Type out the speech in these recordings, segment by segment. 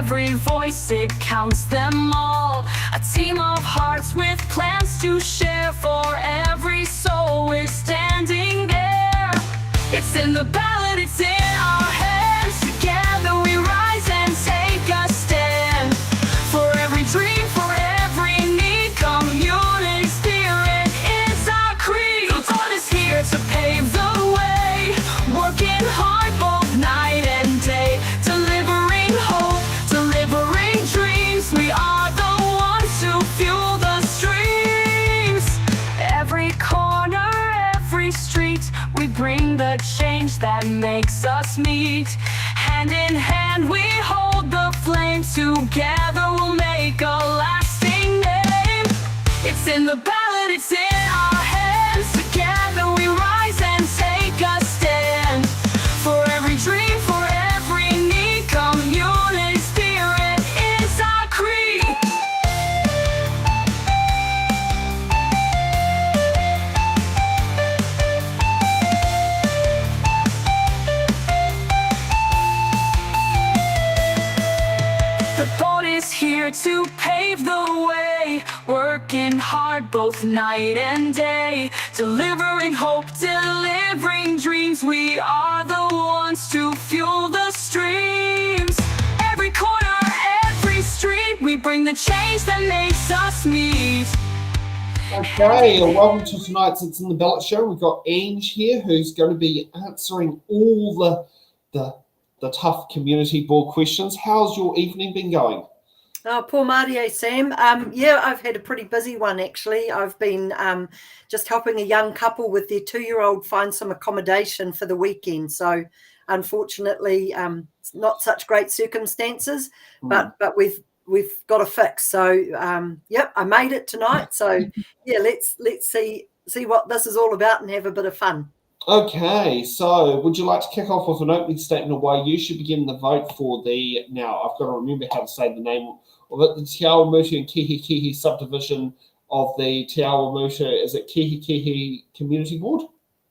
every voice, it counts them all. A team of hearts with plans to share. For every soul we're standing there. It's in the ballot, it's in our hands. Together we rise and take a stand. For every dream, for every need, community spirit is our creed. The Ballot is here to pave the way, working hard both night and day, delivering hope, delivering dreams. We are the ones who fuel the streams. Every corner, every street, we bring the change that makes us meet. Hand in hand we hold the flame, together we'll make a lasting name. It's in the ballot, it's in our hands. Together we rise and take a stand. For every dream, for every need, community spirit is our creed. The Ballot is here to pave the way, working hard both night and day, delivering hope, delivering dreams. We are the ones to fuel the streams. Every corner, every street, we bring the change that makes us meet. Okay, welcome to tonight's It's in the Ballot show. We've got Ange here who's going to be answering all the tough community board questions. How's your evening been going? Oh, poor Marie, Sam. Yeah, I've had a pretty busy one, actually. I've been just helping a young couple with their 2-year-old find some accommodation for the weekend. So, unfortunately, it's not such great circumstances, but we've got a fix. So, yep, I made it tonight. So, yeah, let's see what this is all about and have a bit of fun. Okay, so would you like to kick off with an opening statement of why you should begin the vote for the, now I've got to remember how to say the name of it, the Awamutu and Kihikihi subdivision of the Awamutu, is it Kihikihi Community Board?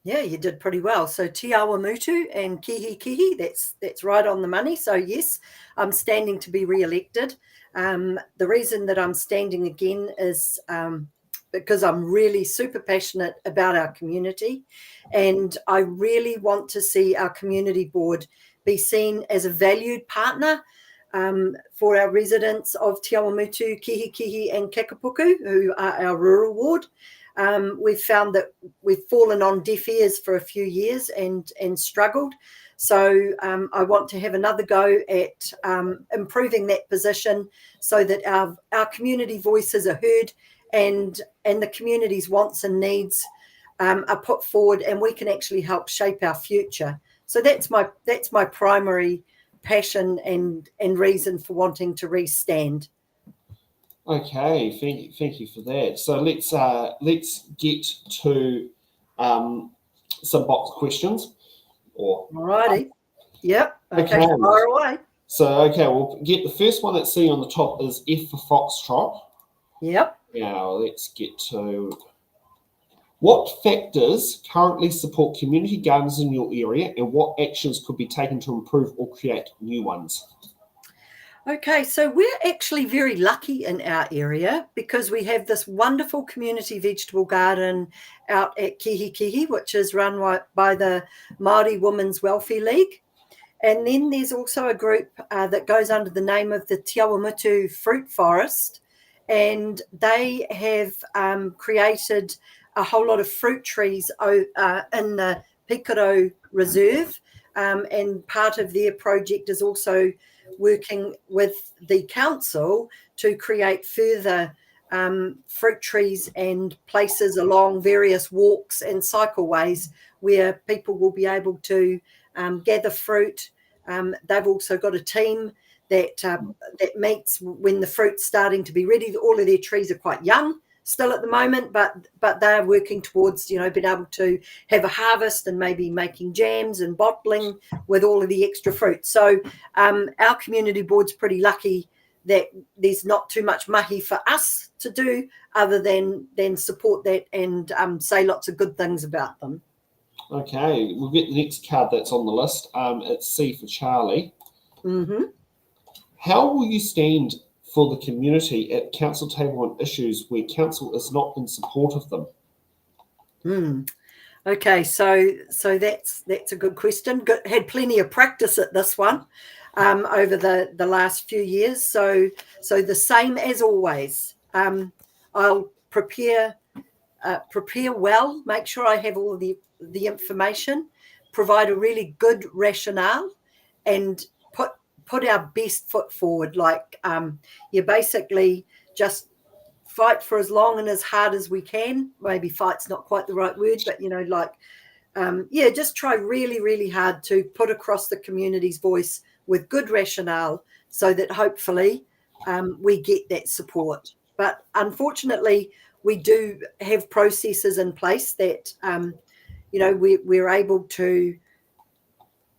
Yeah, you did pretty well. So Awamutu and Kihikihi, that's right on the money. So yes, I'm standing to be re-elected. The reason that I'm standing again is because I'm really super passionate about our community, and I really want to see our community board be seen as a valued partner for our residents of Te Awamutu, Kihikihi and Kakapuku, who are our rural ward. We've found that we've fallen on deaf ears for a few years and struggled. So I want to have another go at improving that position so that our community voices are heard and the community's wants and needs are put forward, and we can actually help shape our future. So that's my primary passion and reason for wanting to re-stand. Okay, thank you for that. So let's get to some box questions. Alrighty. Yep. Okay. Okay. Fire away. So we'll get the first one that's seen on the top is F for Foxtrot. Yep. Now let's get to what factors currently support community gardens in your area, and what actions could be taken to improve or create new ones? Okay, so we're actually very lucky in our area because we have this wonderful community vegetable garden out at Kihikihi, which is run by the Māori Women's Welfare League. And then there's also a group that goes under the name of the Te Awamutu Fruit Forest, and they have created a whole lot of fruit trees in the Pikaro Reserve, and part of their project is also working with the council to create further fruit trees and places along various walks and cycleways where people will be able to gather fruit. They've also got a team that meets when the fruit's starting to be ready. All of their trees are quite young still at the moment, but they're working towards, being able to have a harvest and maybe making jams and bottling with all of the extra fruit. So our community board's pretty lucky that there's not too much mahi for us to do other than support that and say lots of good things about them. Okay, we'll get the next card that's on the list. It's C for Charlie. Mm-hmm. How will you stand for the community at council table on issues where council is not in support of them? Okay, so that's a good question. Had plenty of practice at this one over the last few years. So the same as always. I'll prepare well, make sure I have all the information, provide a really good rationale, and put our best foot forward. Like you basically just fight for as long and as hard as we can. Maybe fight's not quite the right word, but just try really, really hard to put across the community's voice with good rationale, so that hopefully we get that support. But unfortunately, we do have processes in place that we're able to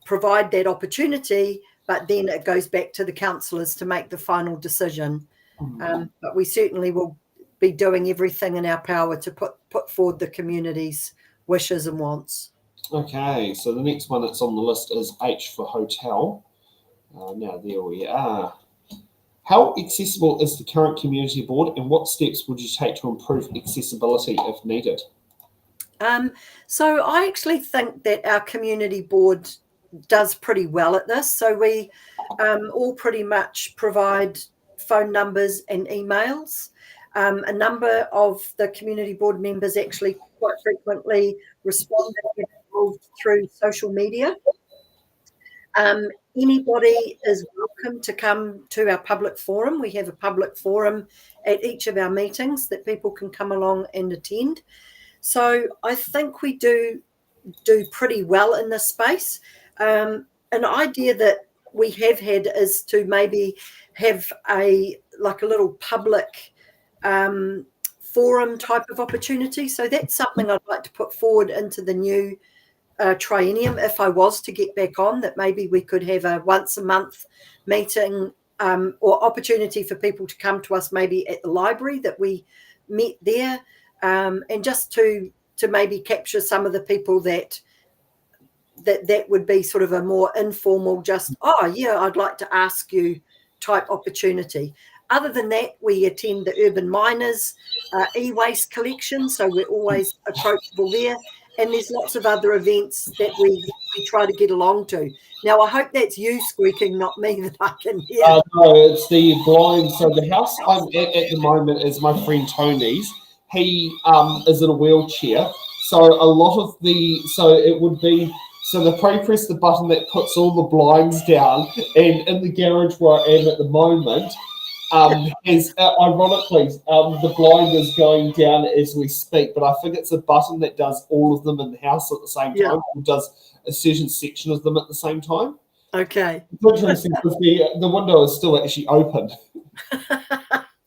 provide that opportunity, but then it goes back to the councillors to make the final decision. But we certainly will be doing everything in our power to put forward the community's wishes and wants. Okay, so the next one that's on the list is H for hotel. Now there we are. How accessible is the current community board, and what steps would you take to improve accessibility if needed? So I actually think that our community board does pretty well at this. So we all pretty much provide phone numbers and emails. A number of the community board members actually quite frequently respond through social media. Anybody is welcome to come to our public forum. We have a public forum at each of our meetings that people can come along and attend. So I think we do pretty well in this space. An idea that we have had is to maybe have a little public forum type of opportunity. So that's something I'd like to put forward into the new triennium if I was to get back on, that maybe we could have a once a month meeting or opportunity for people to come to us maybe at the library, that we met there, and just to maybe capture some of the people that would be sort of a more informal, just, oh yeah, I'd like to ask you type opportunity. Other than that, we attend the Urban Miners e-waste collection, so we're always approachable there. And there's lots of other events that we try to get along to. Now, I hope that's you squeaking, not me, that I can hear. No, it's the blind. So the house I'm at the moment is my friend Tony's. He is in a wheelchair. So a lot of it would be, so they press the button that puts all the blinds down, and in the garage where I am at the moment, is ironically the blind is going down as we speak, but I think it's a button that does all of them in the house at the same time, or does a certain section of them at the same time. Okay. It's interesting because the window is still actually open.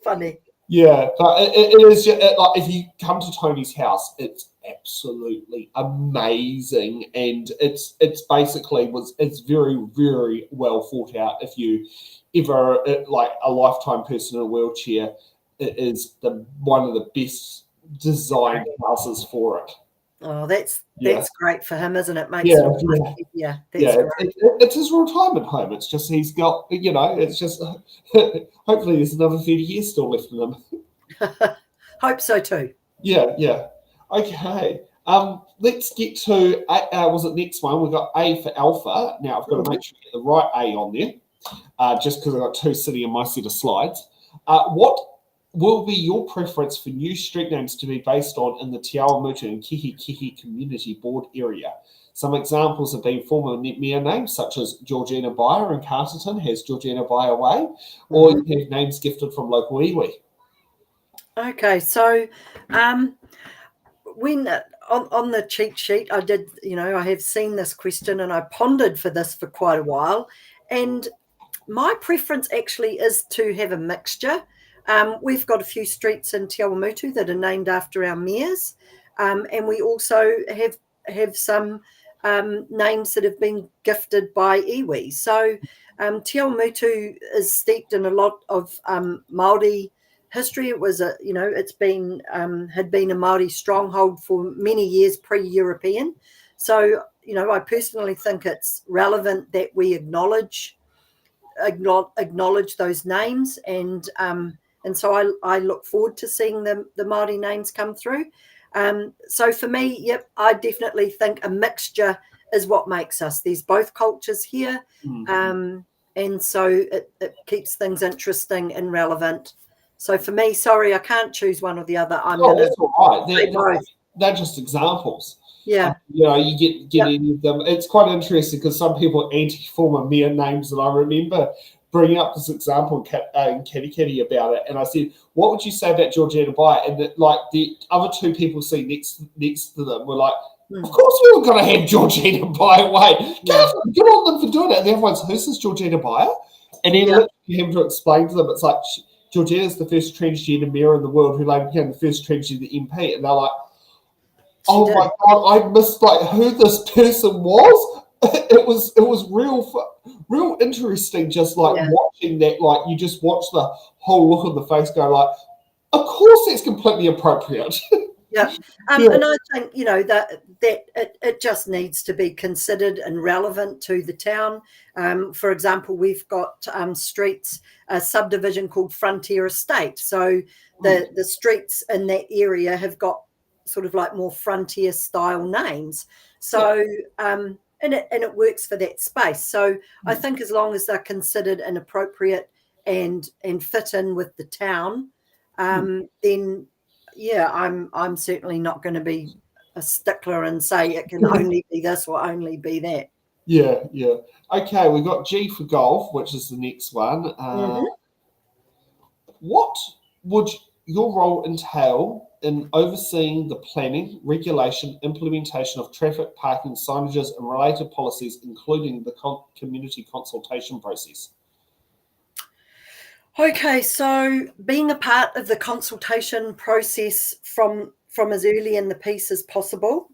Funny. Yeah, but it is like, if you come to Tony's house, it's absolutely amazing, and it's basically it's very, very well thought out. If you ever like a lifetime person in a wheelchair, it is one of the best designed houses for it. Oh, that's great for him, isn't it? Makes it's his retirement home. It's just he's got, it's just hopefully there's another 30 years still left in him. Hope so too. Yeah. Okay. Let's get to was it next one? We've got A for Alpha. Now I've got to make sure you get the right A on there, just because I've got two sitting in my set of slides. What will be your preference for new street names to be based on in the Awamutu and Kihikihi community board area? Some examples have been former mayor names, such as Georgina Byer in Carterton has Georgina Byer Way, or you have names gifted from local iwi. Okay, so when on the cheat sheet, I did, I have seen this question and I pondered for this for quite a while, and my preference actually is to have a mixture. We've got a few streets in Te Awamutu that are named after our mayors, and we also have some names that have been gifted by iwi. So Te Awamutu is steeped in a lot of Māori history. It was had been a Māori stronghold for many years pre-European. So I personally think it's relevant that we acknowledge acknowledge those names, and so I look forward to seeing the Māori names come through. So for me, yep, I definitely think a mixture is what makes us. There's both cultures here, and so it keeps things interesting and relevant. So for me, sorry, I can't choose one or the other. I'm going to. That's all right. They're just examples. Yeah. You get any of them. It's quite interesting because some people anti-former mere names, and I remember bringing up this example in Kihikihi about it, and I said, "What would you say about Georgina Byatt?" And the other two people sitting next to them were like, "Of course we were going to have Georgina Byatt. Wait, get on them for doing it." And everyone's, "Who's this Georgina Byatt?" And then literally him to explain to them, it's like Georgina's the first transgender mayor in the world who later became the first transgender MP, and they're like, "Oh my God, I missed who this person was." It was real interesting, just watching that. Like, you just watch the whole look on the face, go like, "Of course, it's completely appropriate." Yeah. And I think that it just needs to be considered and relevant to the town. For example, we've got streets, a subdivision called Frontier Estate. So the streets in that area have got sort of like more frontier style names. So and it works for that space. So I think as long as they're considered and appropriate and fit in with the town, then I'm certainly not going to be a stickler and say it can only be this or only be that. Yeah. Okay, we've got G for golf, which is the next one. What would your role entail in overseeing the planning, regulation, implementation of traffic, parking, signages, and related policies, including the community consultation process? Okay, so being a part of the consultation process from as early in the piece as possible,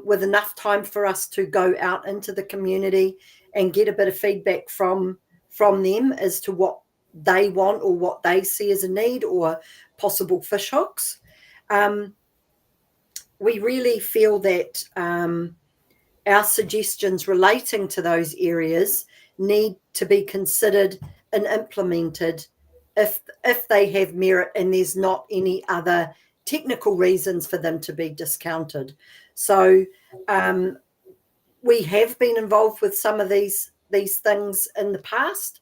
with enough time for us to go out into the community and get a bit of feedback from them as to what they want or what they see as a need or possible fishhooks. We really feel that our suggestions relating to those areas need to be considered and implemented if they have merit and there's not any other technical reasons for them to be discounted. So we have been involved with some of these things in the past.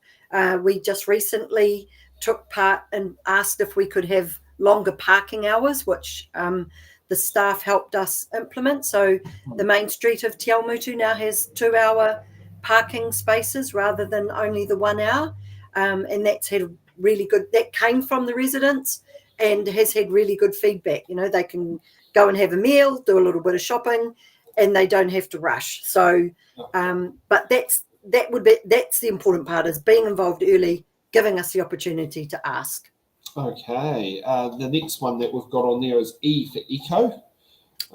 We just recently took part and asked if we could have longer parking hours, which the staff helped us implement. So the main street of Te Awamutu now has 2-hour parking spaces rather than only the 1 hour. And that's had really good, that came from the residents and has had really good feedback. They can go and have a meal, do a little bit of shopping, and they don't have to rush. So, but that's the important part, is being involved early, giving us the opportunity to ask. Okay. The next one that we've got on there is E for eco.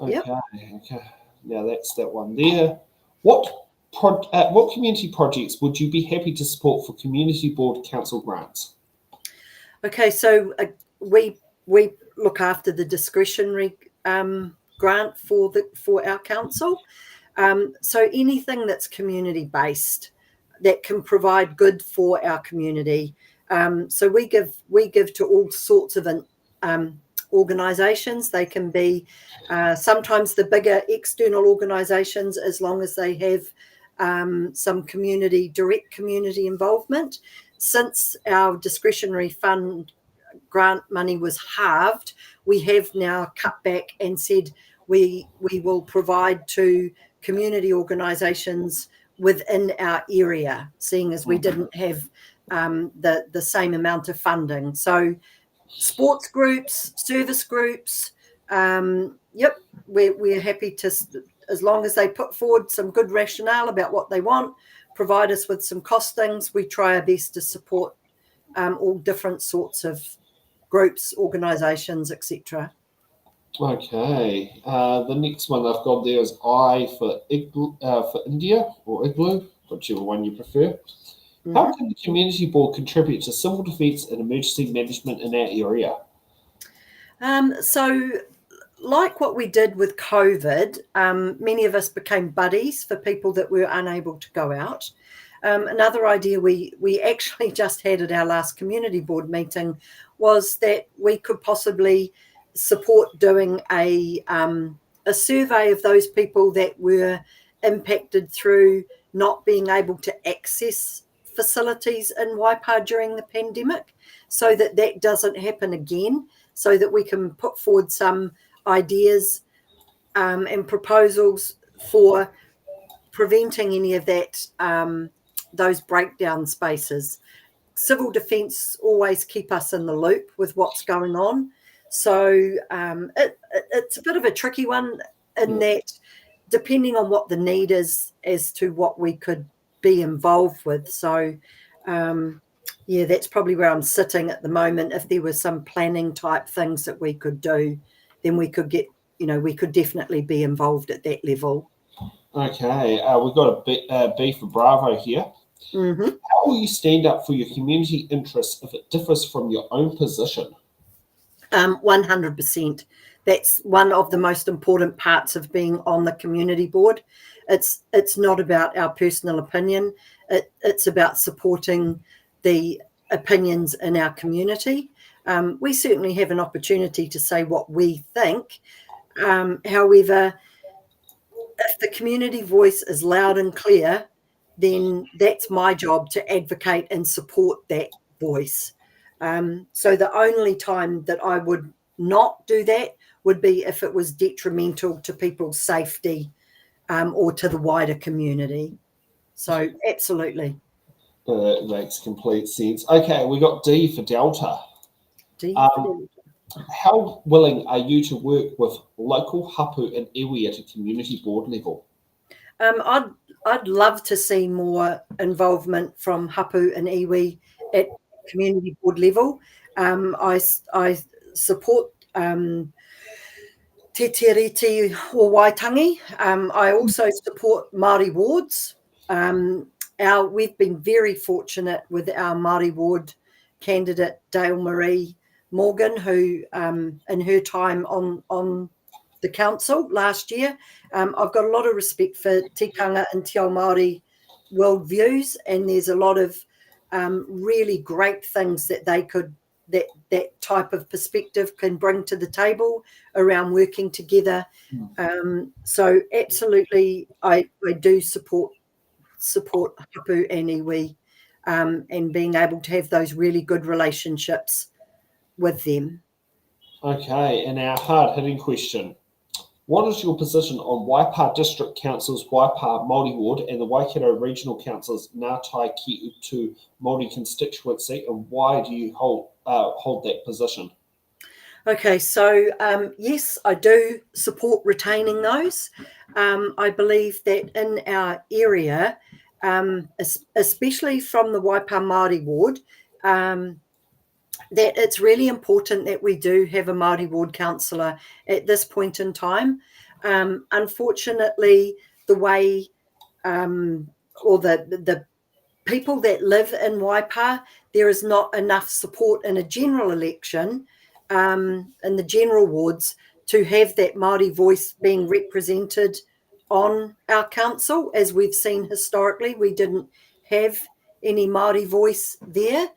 Okay. Now that's that one there. What community projects would you be happy to support for community board council grants? Okay, so we look after the discretionary grant for our council. So anything that's community based that can provide good for our community. So we give to all sorts of organisations. They can be sometimes the bigger external organisations, as long as they have some direct community involvement. Since our discretionary fund grant money was halved, we have now cut back and said we will provide to community organisations within our area, seeing as we didn't have the same amount of funding. So sports groups, service groups, we're happy to, as long as they put forward some good rationale about what they want, provide us with some costings, we try our best to support all different sorts of groups, organisations, etc. Okay. The next one I've got there is I for India, or Igloo, whichever one you prefer. Mm-hmm. How can the community board contribute to civil defence and emergency management in our area? So, like what we did with COVID, many of us became buddies for people that were unable to go out. Another idea we actually just had at our last community board meeting was that we could possibly support doing a survey of those people that were impacted through not being able to access facilities in Waipā during the pandemic, so that that doesn't happen again, so that we can put forward some ideas and proposals for preventing any of that, those breakdown spaces. Civil defence always keep us in the loop with what's going on. So it's a bit of a tricky one in that, depending on what the need is as to what we could be involved with. So that's probably where I'm sitting at the moment. If there were some planning type things that we could do, then we could get, we could definitely be involved at that level. Okay, we've got a B for Bravo here. Mm-hmm. How will you stand up for your community interests if it differs from your own position? 100%. That's one of the most important parts of being on the community board. It's not about our personal opinion. It's about supporting the opinions in our community. We certainly have an opportunity to say what we think. However, if the community voice is loud and clear, then that's my job to advocate and support that voice. So the only time that I would not do that would be if it was detrimental to people's safety or to the wider community. So absolutely. That makes complete sense. Okay, we got D for Delta. D for Delta. How willing are you to work with local hapu and iwi at a community board level? I'd love to see more involvement from hapu and iwi at community board level. I support Te Tiriti o Waitangi. I also support Māori wards. We've been very fortunate with our Māori ward candidate Dale Marie Morgan, who in her time on the council last year, I've got a lot of respect for tikanga and te ao Māori worldviews, and there's a lot of really great things that that type of perspective can bring to the table around working together. So absolutely, I do support hapu and iwi, and being able to have those really good relationships with them. Okay, and our hard-hitting question. What is your position on Waipā District Council's Waipā Māori Ward and the Waikato Regional Council's Ngātai Ki Utu Māori constituency, and why do you hold that position? Okay, so yes, I do support retaining those. I believe that in our area, especially from the Waipā Māori Ward, that it's really important that we do have a Māori ward councillor at this point in time. Unfortunately, the way or the people that live in Waipā, there is not enough support in a general election in the general wards to have that Māori voice being represented on our council. As we've seen historically, we didn't have any Māori voice there.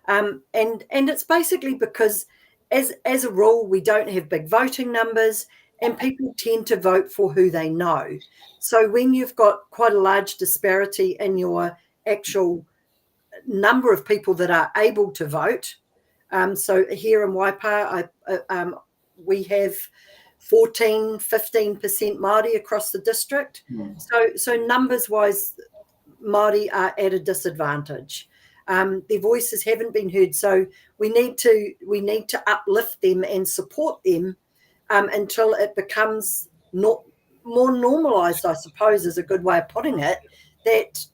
And it's basically because as a rule, we don't have big voting numbers and people tend to vote for who they know. So when you've got quite a large disparity in your actual number of people that are able to vote, so here in Waipā, we have 15% Māori across the district. So numbers-wise, Māori are at a disadvantage. Their voices haven't been heard, so we need to uplift them and support them until it becomes more normalised, I suppose, is a good way of putting it. That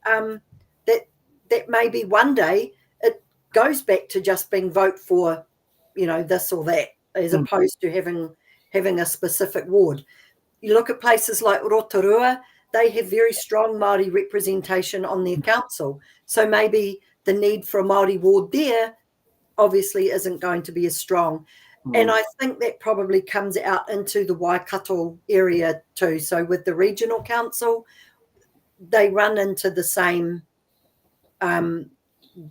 maybe one day it goes back to just being vote for, this or that, as opposed to having a specific ward. You look at places like Rotorua; they have very strong Māori representation on their council, so maybe the need for a Māori ward there obviously isn't going to be as strong. And I think that probably comes out into the Waikato area too. So with the regional council, they run into the same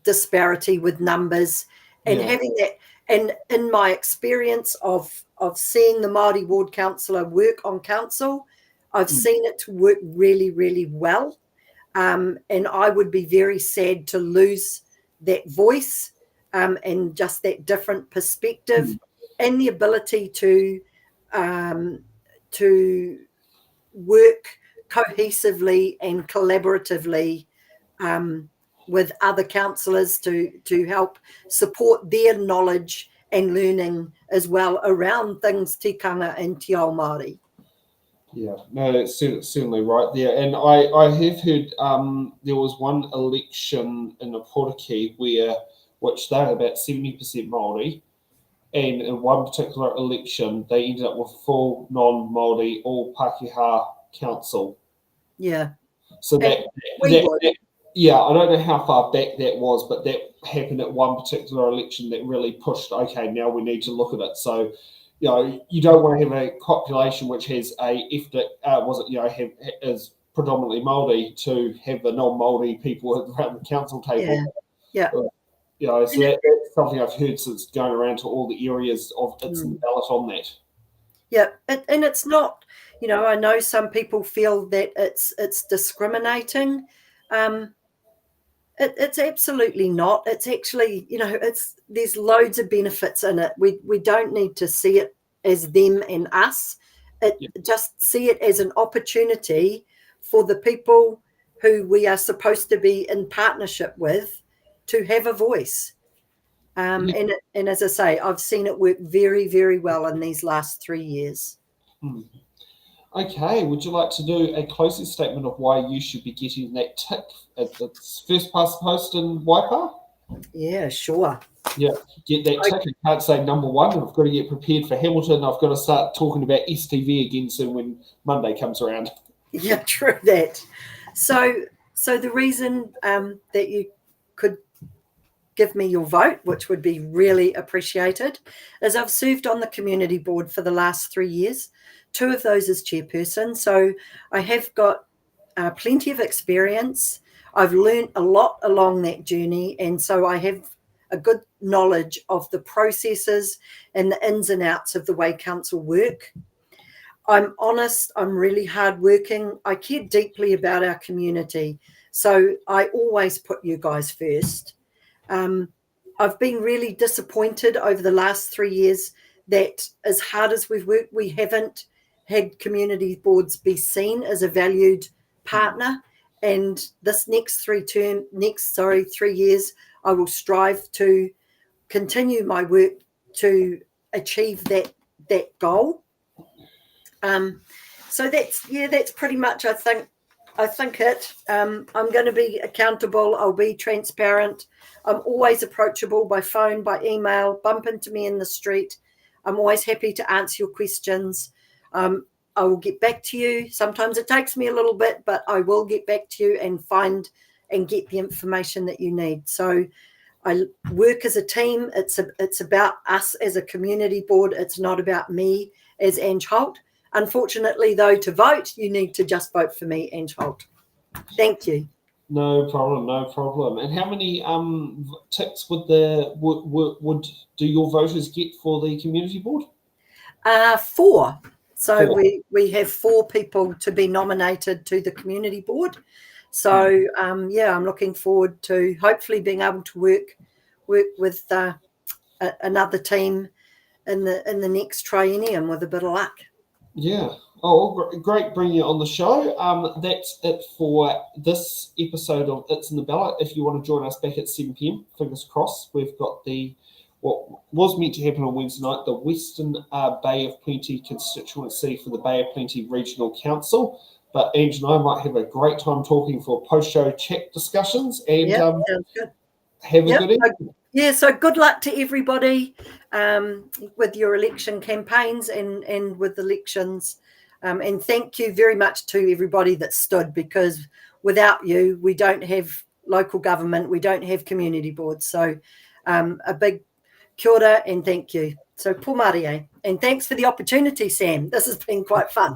disparity with numbers, and having that. And in my experience of seeing the Māori ward councillor work on council, I've seen it to work really, really well. And I would be very sad to lose that voice and just that different perspective and the ability to work cohesively and collaboratively with other councillors to help support their knowledge and learning as well around things tikanga and te ao Māori. Yeah, no, it's certainly right there. And I have heard there was one election in the Portuguese which they were about 70% Māori, and in one particular election they ended up with full non-Māori, all Pākehā council. Yeah. So that yeah, I don't know how far back that was, but that happened at one particular election that really pushed, okay, now we need to look at it. So, you know, you don't want to have a population which has is predominantly Māori to have the non-Māori people around the council table. Yeah. You know, so that's something I've heard since going around to all the areas of It's in the Ballot on that. Yeah, and it's not, you know, I know some people feel that it's discriminating. It's absolutely not. It's actually, you know, there's loads of benefits in it. We don't need to see it as them and us. Just see it as an opportunity for the people who we are supposed to be in partnership with to have a voice. And as I say, I've seen it work very, very well in these last 3 years. Okay, would you like to do a closing statement of why you should be getting that tick at the first past the post in Waipā? Yeah, sure. Yeah, get that tick. I can't say number one. I've got to get prepared for Hamilton. I've got to start talking about STV again soon when Monday comes around. Yeah, true that. So the reason that you could give me your vote, which would be really appreciated, is I've served on the community board for the last 3 years. 2 of those as chairperson. So I have got plenty of experience. I've learned a lot along that journey. And so I have a good knowledge of the processes and the ins and outs of the way council work. I'm honest. I'm really hardworking. I care deeply about our community. So I always put you guys first. I've been really disappointed over the last 3 years that as hard as we've worked, we haven't had community boards be seen as a valued partner. And this next 3 years, I will strive to continue my work to achieve that goal. So that's pretty much, I think it. I'm going to be accountable. I'll be transparent. I'm always approachable by phone, by email. Bump into me in the street. I'm always happy to answer your questions. I will get back to you. Sometimes it takes me a little bit, but I will get back to you and find and get the information that you need. So I work as a team. It's about us as a community board. It's not about me as Ange Holt. Unfortunately, though, to vote, you need to just vote for me, Ange Holt. Thank you. No problem. And how many ticks would do your voters get for the community board? 4. So 4. we have 4 people to be nominated to the community board. So I'm looking forward to hopefully being able to work with another team in the next triennium with a bit of luck. Yeah. Oh, great bringing you on the show. That's it for this episode of It's in the Ballot. If you want to join us back at 7 p.m, fingers crossed, we've got what was meant to happen on Wednesday night, the Western Bay of Plenty constituency for the Bay of Plenty Regional Council. But Ange and I might have a great time talking for post-show chat discussions. And sounds good. Have a good evening. Yeah, so good luck to everybody with your election campaigns and with elections. And thank you very much to everybody that stood, because without you, we don't have local government, we don't have community boards. So a big kia ora and thank you. So, pō Mārie, and thanks for the opportunity, Sam. This has been quite fun.